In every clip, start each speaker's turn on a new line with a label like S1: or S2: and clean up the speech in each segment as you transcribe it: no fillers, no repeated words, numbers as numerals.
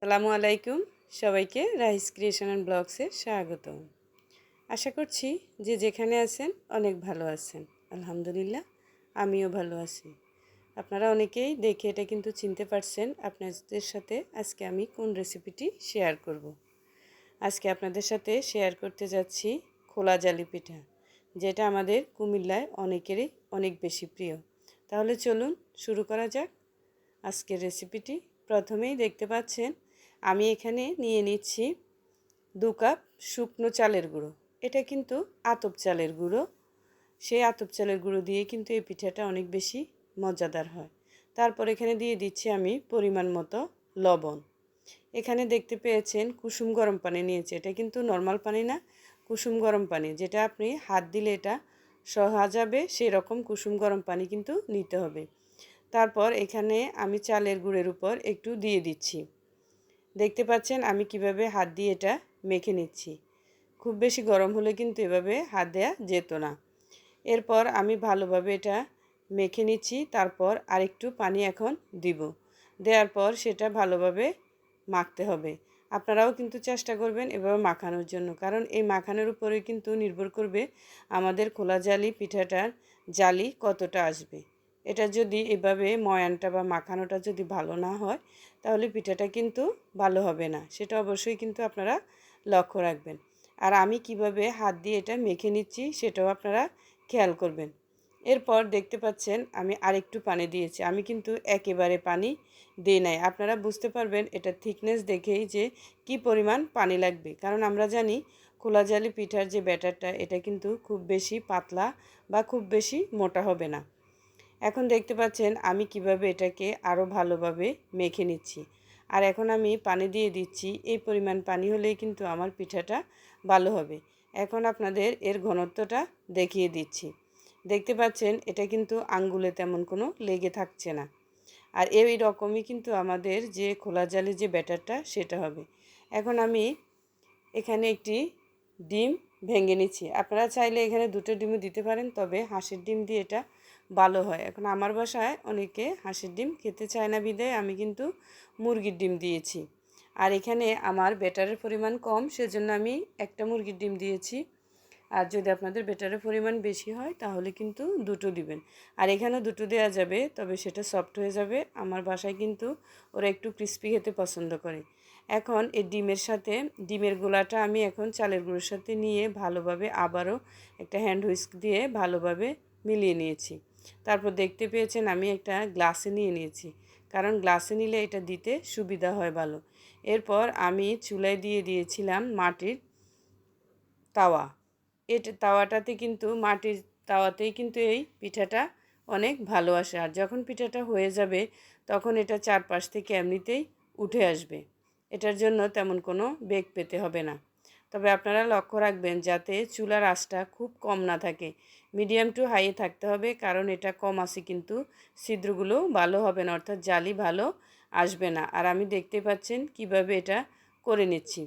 S1: আসসালামু আলাইকুম, সবাইকে রাইস ক্রিয়েশন অ্যান্ড ব্লগসে স্বাগত। আশা করছি যে যেখানে আছেন অনেক ভালো আছেন। আলহামদুলিল্লাহ, আমিও ভালো আছি। আপনারা অনেকেই দেখে এটা কিন্তু চিনতে পারছেন আপনাদের সাথে আজকে আমি কোন রেসিপিটি শেয়ার করব। আজকে আপনাদের সাথে শেয়ার করতে যাচ্ছি খোলা জালি পিঠা, যেটা আমাদের কুমিল্লায় অনেকেরই অনেক বেশি প্রিয়। তাহলে চলুন শুরু করা যাক আজকের রেসিপিটি। প্রথমেই দেখতে পাচ্ছেন আমি এখানে নিয়ে নিচ্ছি 2 কাপ শুকনো চালের গুঁড়ো। এটা কিন্তু আতপ চালের গুঁড়ো। সেই আতপ চালের গুঁড়ো দিয়ে কিন্তু এই পিঠাটা অনেক বেশি মজাদার হয়। তারপর এখানে দিয়ে দিচ্ছি আমি পরিমাণ মতো লবণ। এখানে দেখতে পেয়েছেন কুসুম গরম পানি নিয়েছি। এটা কিন্তু নর্মাল পানি না, কুসুম গরম পানি, যেটা আপনি হাত দিলে এটা সহা যাবে সেই রকম কুসুম গরম পানি কিন্তু নিতে হবে। তারপর এখানে আমি চালের গুঁড়ের উপর একটু দিয়ে দিচ্ছি। দেখতে পাচ্ছেন আমি কিভাবে হাত দিয়ে এটা মেখে নিচ্ছি। খুব বেশি গরম হলে কিন্তু এভাবে হাত দেওয়া যেত না। এরপর আমি ভালোভাবে এটা মেখে নিচ্ছি। তারপর আরেকটু পানি এখন দিব। দেওয়ার পর সেটা ভালোভাবে মাখতে হবে। আপনারাও কিন্তু চেষ্টা করবেন এভাবে মাখানোর জন্য, কারণ এই মাখানোর উপরে কিন্তু নির্ভর করবে আমাদের খোলা জালি পিঠাটার জালি কতটা আসবে। এটা যদি এভাবে ময়ানটা বা মাখানোটা যদি ভালো না হয় তাহলে পিঠাটা কিন্তু ভালো হবে না। সেটা অবশ্যই কিন্তু আপনারা লক্ষ্য রাখবেন। আর আমি কিভাবে হাত দিয়ে এটা মেখে নিচ্ছি সেটাও আপনারা খেয়াল করবেন। এরপর দেখতে পাচ্ছেন আমি আরেকটু পানি দিয়েছি। আমি কিন্তু একেবারে পানি দিই নাই। আপনারা বুঝতে পারবেন এটা থিকনেস দেখেই যে কি পরিমাণ পানি লাগবে, কারণ আমরা জানি খোলা জালি পিঠার যে ব্যাটারটা এটা কিন্তু খুব বেশি পাতলা বা খুব বেশি মোটা হবে না। এখন দেখতে পাচ্ছেন আমি কিভাবে এটাকে আরও ভালোভাবে মেখে নিচ্ছি। আর এখন আমি পানি দিয়ে দিচ্ছি। এই পরিমাণ পানি হলেই কিন্তু আমার পিঠাটা ভালো হবে। এখন আপনাদের এর ঘনত্বটা দেখিয়ে দিচ্ছি। দেখতে পাচ্ছেন এটা কিন্তু আঙ্গুলে তেমন কোনো লেগে থাকছে না। আর এই রকমই কিন্তু আমাদের যে খোলা জালি যে ব্যাটারটা সেটা হবে। এখন আমি এখানে একটি ডিম ভেঙে নিচ্ছি। আপনারা চাইলে এখানে 2টো ডিমও দিতে পারেন, তবে হাঁসের ডিম দিয়ে এটা ভালো হয়। এখন আমার বাসায় অনেকে হাঁসের ডিম খেতে চায় না বিধায় আমি কিন্তু মুরগির ডিম দিয়েছি। আর এখানে আমার ব্যাটারের পরিমাণ কম, সেজন্য আমি একটা মুরগির ডিম দিয়েছি। আর যদি আপনাদের ব্যাটারের পরিমাণ বেশি হয় তাহলে কিন্তু 2টো দিবেন। আর এখানেও 2টো দেওয়া যাবে, তবে সেটা সফট হয়ে যাবে। আমার বাসায় কিন্তু ওরা একটু ক্রিস্পি খেতে পছন্দ করে। এখন এই ডিমের সাথে ডিমের গোলাটা আমি এখন চালের গুঁড়োর সাথে নিয়ে ভালোভাবে আবারও একটা হ্যান্ড হুইস্ক দিয়ে ভালোভাবে মিলিয়ে নিয়েছি। তারপর দেখতে পেয়েছেন আমি একটা গ্লাসে নিয়ে নিয়েছি, কারণ গ্লাসে নিলে এটা দিতে সুবিধা হয় ভালো। এরপর আমি চুলায় দিয়ে দিয়েছিলাম মাটির তাওয়া। এটা তাওয়াটাতে কিন্তু মাটির তাওয়াতেই কিন্তু এই পিঠাটা অনেক ভালো আসে। আর যখন পিঠাটা হয়ে যাবে তখন এটা চারপাশ থেকে এমনিতেই উঠে আসবে। এটার জন্য তেমন কোনো বেগ পেতে হবে না। তবে আপনারা লক্ষ্য রাখবেন যাতে চুলার আঁচটা খুব কম না থাকে, মিডিয়াম টু হাইয়ে থাকতে হবে, কারণ এটা কম আঁচে কিন্তু ছিদ্রগুলো ভালো হবে না, অর্থাৎ জালি ভালো আসবে না। আর আমি দেখতে পাচ্ছেন কিভাবে এটা করে নিচ্ছি।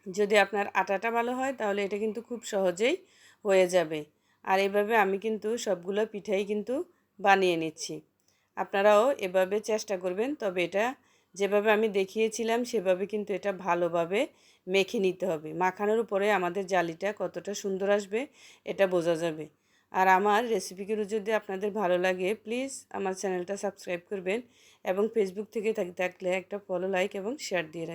S1: যদি আপনার আটাটা ভালো হয় তাহলে এটা কিন্তু খুব সহজেই হয়ে যাবে। আর এভাবে আমি কিন্তু সবগুলো পিঠাই কিন্তু বানিয়ে নিচ্ছি। আপনারাও এভাবে চেষ্টা করবেন, তবে এটা যেভাবে আমি দেখিয়েছিলাম সেভাবে কিন্তু এটা ভালোভাবে মেখে নিতে হবে। মাখানোর উপরে আমাদের জালিটা কতটা সুন্দর আসবে এটা বোঝা যাবে। আর আমার রেসিপিগুলো যদি আপনাদের ভালো লাগে প্লিজ আমার চ্যানেলটা সাবস্ক্রাইব করবেন, এবং ফেসবুক থেকে থাকলে একটা ফলো, লাইক এবং শেয়ার দিয়ে রাখবেন।